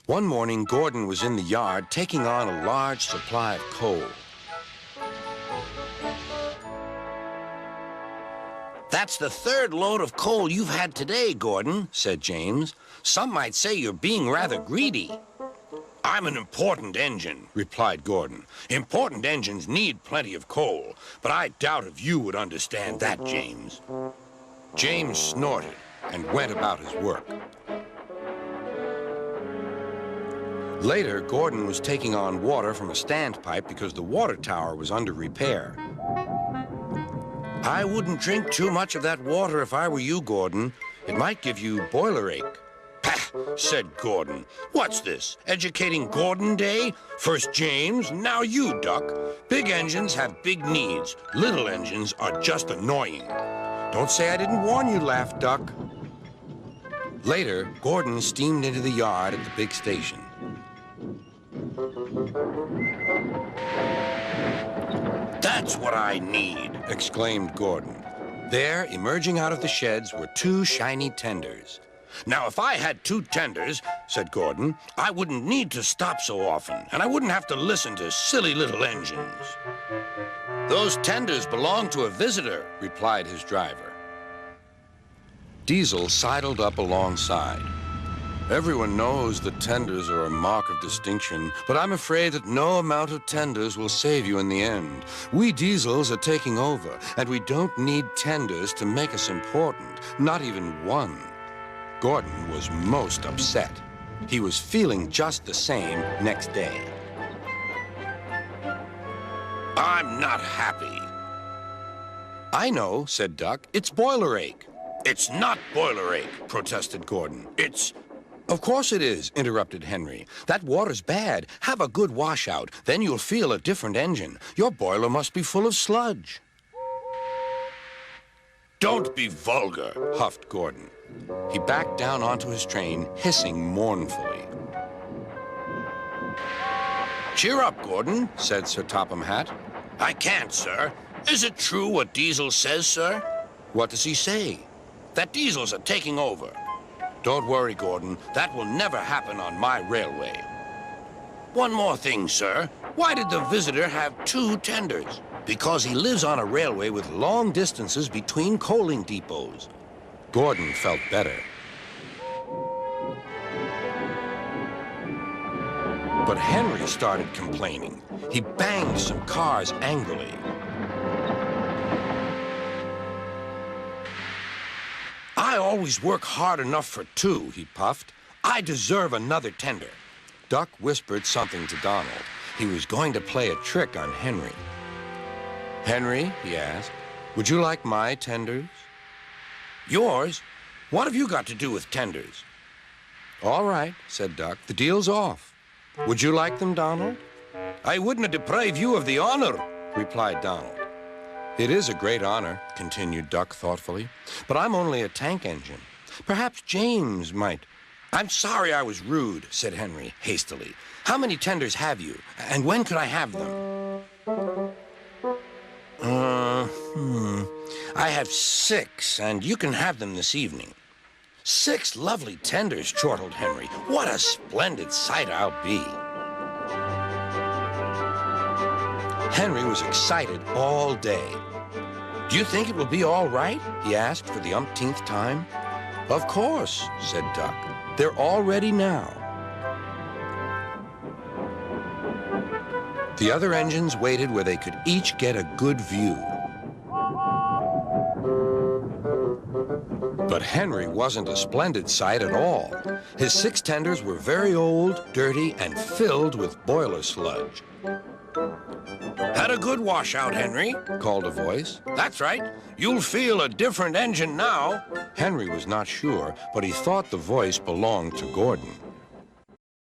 One morning, Gordon was in the yard taking on a large supply of coal. That's the third load of coal you've had today, Gordon, said James. Some might say you're being rather greedy. I'm an important engine, replied Gordon. Important engines need plenty of coal, but I doubt if you would understand that, James. James snorted and went about his work. Later, Gordon was taking on water from a standpipe because the water tower was under repair. I wouldn't drink too much of that water if I were you, Gordon. It might give you boiler ache. Pah, said Gordon. What's this, educating Gordon Day? First James, now you, Duck. Big engines have big needs. Little engines are just annoying. Don't say I didn't warn you, laughed Duck. Later, Gordon steamed into the yard at the big station. That's what I need, exclaimed Gordon. There, emerging out of the sheds, were two shiny tenders. Now, if I had two tenders, said Gordon, I wouldn't need to stop so often, and I wouldn't have to listen to silly little engines. Those tenders belong to a visitor, replied his driver. Diesel sidled up alongside. Everyone knows that tenders are a mark of distinction, but I'm afraid that no amount of tenders will save you in the end. We Diesels are taking over, and we don't need tenders to make us important, not even one. Gordon was most upset. He was feeling just the same next day. I'm not happy. I know, said Duck. It's boiler ache. It's not boiler ache, protested Gordon. It's... Of course it is, interrupted Henry. That water's bad. Have a good washout. Then you'll feel a different engine. Your boiler must be full of sludge. Don't be vulgar, huffed Gordon. He backed down onto his train, hissing mournfully. Cheer up, Gordon, said Sir Topham Hatt. I can't, sir. Is it true what Diesel says, sir? What does he say? That Diesels are taking over. Don't worry, Gordon. That will never happen on my railway. One more thing, sir. Why did the visitor have two tenders? Because he lives on a railway with long distances between coaling depots. Gordon felt better. But Henry started complaining. He banged some cars angrily. I always work hard enough for two, he puffed. I deserve another tender. Duck whispered something to Donald. He was going to play a trick on Henry. Henry, he asked, would you like my tenders? Yours? What have you got to do with tenders? All right, said Duck. The deal's off. Would you like them, Donald? I wouldn't deprive you of the honor, replied Donald. It is a great honor, continued Duck thoughtfully, but I'm only a tank engine. Perhaps James might. I'm sorry I was rude, said Henry hastily. How many tenders have you, and when could I have them? I have 6, and you can have them this evening. 6 lovely tenders, chortled Henry. What a splendid sight I'll be. Henry was excited all day. Do you think it will be all right? He asked for the umpteenth time. Of course, said Duck. They're all ready now. The other engines waited where they could each get a good view. But Henry wasn't a splendid sight at all. His 6 tenders were very old, dirty, and filled with boiler sludge. Had a good washout, Henry, called a voice. That's right. You'll feel a different engine now. Henry was not sure, but he thought the voice belonged to Gordon.